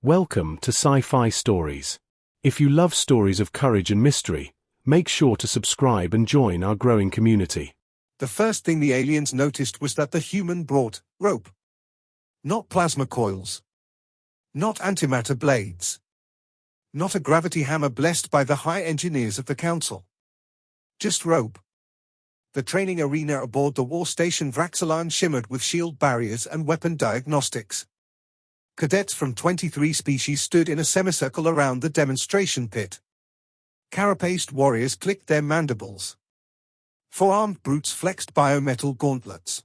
Welcome to Sci-Fi Stories. If you love stories of courage and mystery, make sure to subscribe and join our growing community. The first thing the aliens noticed was that the human brought rope. Not plasma coils. Not antimatter blades. Not a gravity hammer blessed by the high engineers of the Council. Just rope. The training arena aboard the war station Vraxalan shimmered with shield barriers and weapon diagnostics. Cadets from 23 species stood in a semicircle around the demonstration pit. Carapaced warriors clicked their mandibles. Four-armed brutes flexed biometal gauntlets.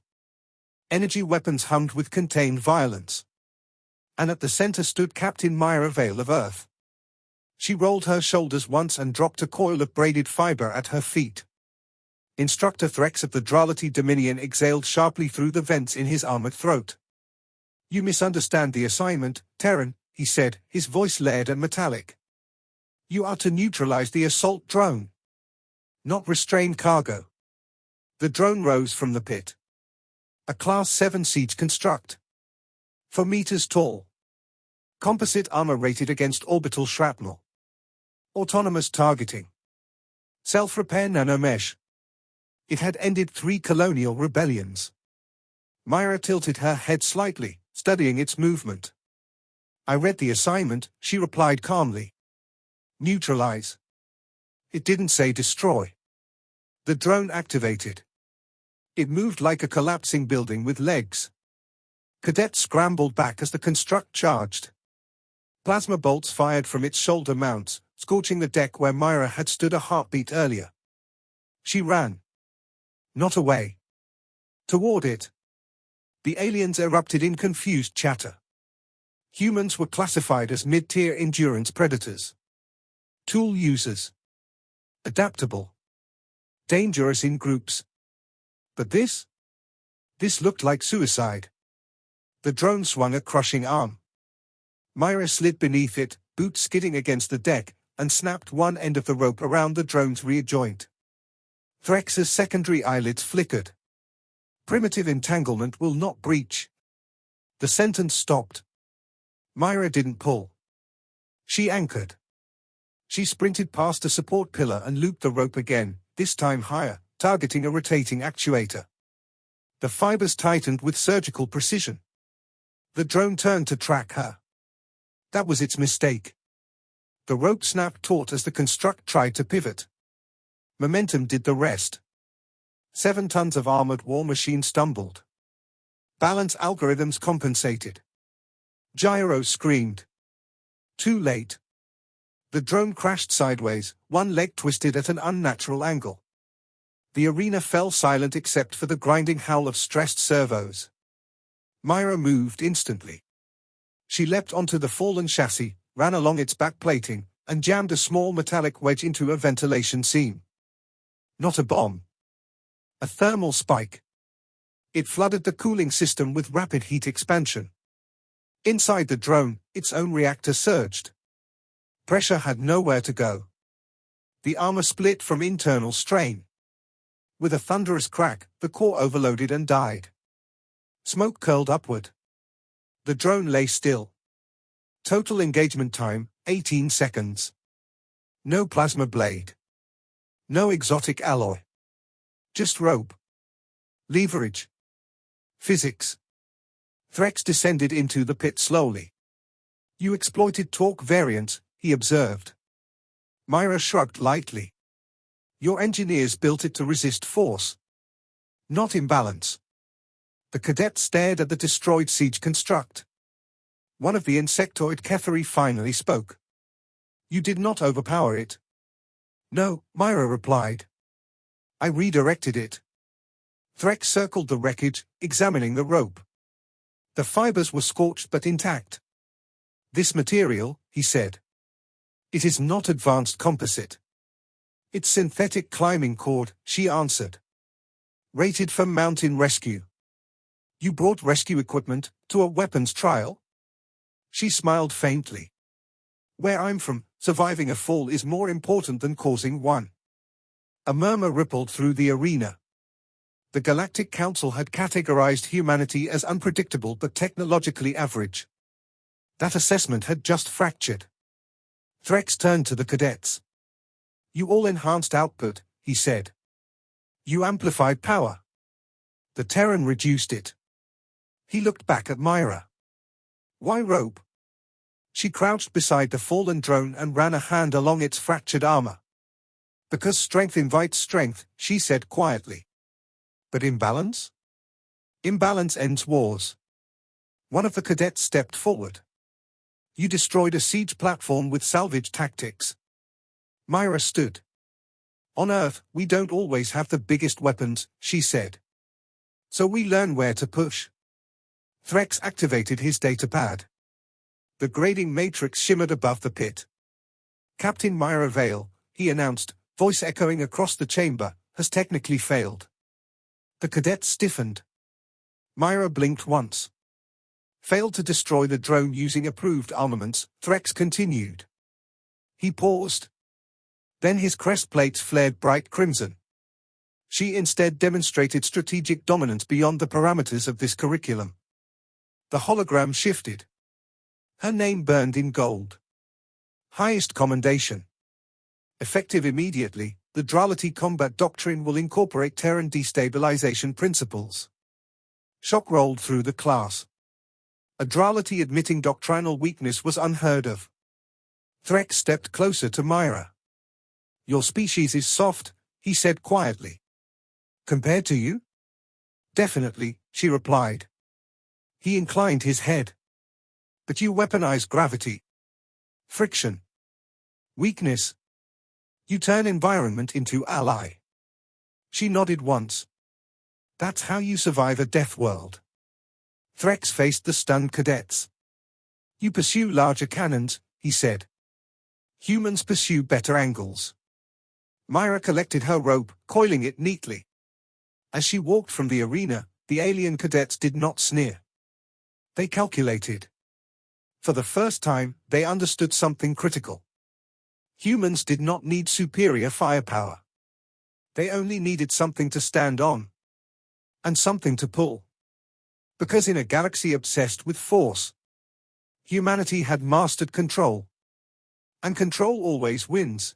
Energy weapons hummed with contained violence. And at the center stood Captain Myra Veil of Earth. She rolled her shoulders once and dropped a coil of braided fiber at her feet. Instructor Threx of the Drality Dominion exhaled sharply through the vents in his armored throat. "You misunderstand the assignment, Terran," he said, his voice layered and metallic. "You are to neutralize the assault drone, not restrain cargo." The drone rose from the pit. A Class 7 siege construct. 4 meters tall. Composite armor rated against orbital shrapnel. Autonomous targeting. Self-repair nanomesh. It had ended 3 colonial rebellions. Myra tilted her head slightly, studying its movement. "I read the assignment," she replied calmly. "Neutralize." It didn't say destroy. The drone activated. It moved like a collapsing building with legs. Cadets scrambled back as the construct charged. Plasma bolts fired from its shoulder mounts, scorching the deck where Myra had stood a heartbeat earlier. She ran. Not away. Toward it. The aliens erupted in confused chatter. Humans were classified as mid-tier endurance predators. Tool users. Adaptable. Dangerous in groups. But this looked like suicide. The drone swung a crushing arm. Myra slid beneath it, boots skidding against the deck, and snapped one end of the rope around the drone's rear joint. Threx's secondary eyelids flickered. "Primitive entanglement will not breach." The sentence stopped. Myra didn't pull. She anchored. She sprinted past a support pillar and looped the rope again, this time higher, targeting a rotating actuator. The fibers tightened with surgical precision. The drone turned to track her. That was its mistake. The rope snapped taut as the construct tried to pivot. Momentum did the rest. 7 tons of armored war machine stumbled. Balance algorithms compensated. Gyro screamed. Too late. The drone crashed sideways, one leg twisted at an unnatural angle. The arena fell silent except for the grinding howl of stressed servos. Myra moved instantly. She leapt onto the fallen chassis, ran along its back plating, and jammed a small metallic wedge into a ventilation seam. Not a bomb. A thermal spike. It flooded the cooling system with rapid heat expansion. Inside the drone, its own reactor surged. Pressure had nowhere to go. The armor split from internal strain. With a thunderous crack, the core overloaded and died. Smoke curled upward. The drone lay still. Total engagement time, 18 seconds. No plasma blade. No exotic alloy. Just rope. Leverage. Physics. Threx descended into the pit slowly. "You exploited torque variance," he observed. Myra shrugged lightly. "Your engineers built it to resist force. Not imbalance." The cadet stared at the destroyed siege construct. One of the insectoid Ketheri finally spoke. "You did not overpower it." "No," Myra replied. "I redirected it." Threx circled the wreckage, examining the rope. The fibers were scorched but intact. "This material," he said. "It is not advanced composite." "It's synthetic climbing cord," she answered. "Rated for mountain rescue." "You brought rescue equipment to a weapons trial?" She smiled faintly. "Where I'm from, surviving a fall is more important than causing one." A murmur rippled through the arena. The Galactic Council had categorized humanity as unpredictable but technologically average. That assessment had just fractured. Threx turned to the cadets. You all enhanced output, he said. You amplified power. The Terran reduced it. He looked back at Myra. Why rope? She crouched beside the fallen drone and ran a hand along its fractured armor. Because strength invites strength, she said quietly. But imbalance? Imbalance ends wars. One of the cadets stepped forward. You destroyed a siege platform with salvage tactics. Myra stood. On Earth, we don't always have the biggest weapons, she said. So we learn where to push. Threx activated his datapad. The grading matrix shimmered above the pit. Captain Myra Vale, he announced, voice echoing across the chamber, has technically failed. The cadets stiffened. Myra blinked once. Failed to destroy the drone using approved armaments, Threx continued. He paused. Then his crest plates flared bright crimson. She instead demonstrated strategic dominance beyond the parameters of this curriculum. The hologram shifted. Her name burned in gold. Highest commendation. Effective immediately, the Duality Combat Doctrine will incorporate Terran destabilization principles. Shock rolled through the class. A duality admitting doctrinal weakness was unheard of. Threx stepped closer to Myra. Your species is soft, he said quietly. Compared to you? Definitely, she replied. He inclined his head. But you weaponize gravity. Friction. Weakness. You turn environment into ally. She nodded once. That's how you survive a death world. Threx faced the stunned cadets. You pursue larger cannons, he said. Humans pursue better angles. Myra collected her rope, coiling it neatly. As she walked from the arena, the alien cadets did not sneer. They calculated. For the first time, they understood something critical. Humans did not need superior firepower. They only needed something to stand on. And something to pull. Because in a galaxy obsessed with force, humanity had mastered control. And control always wins.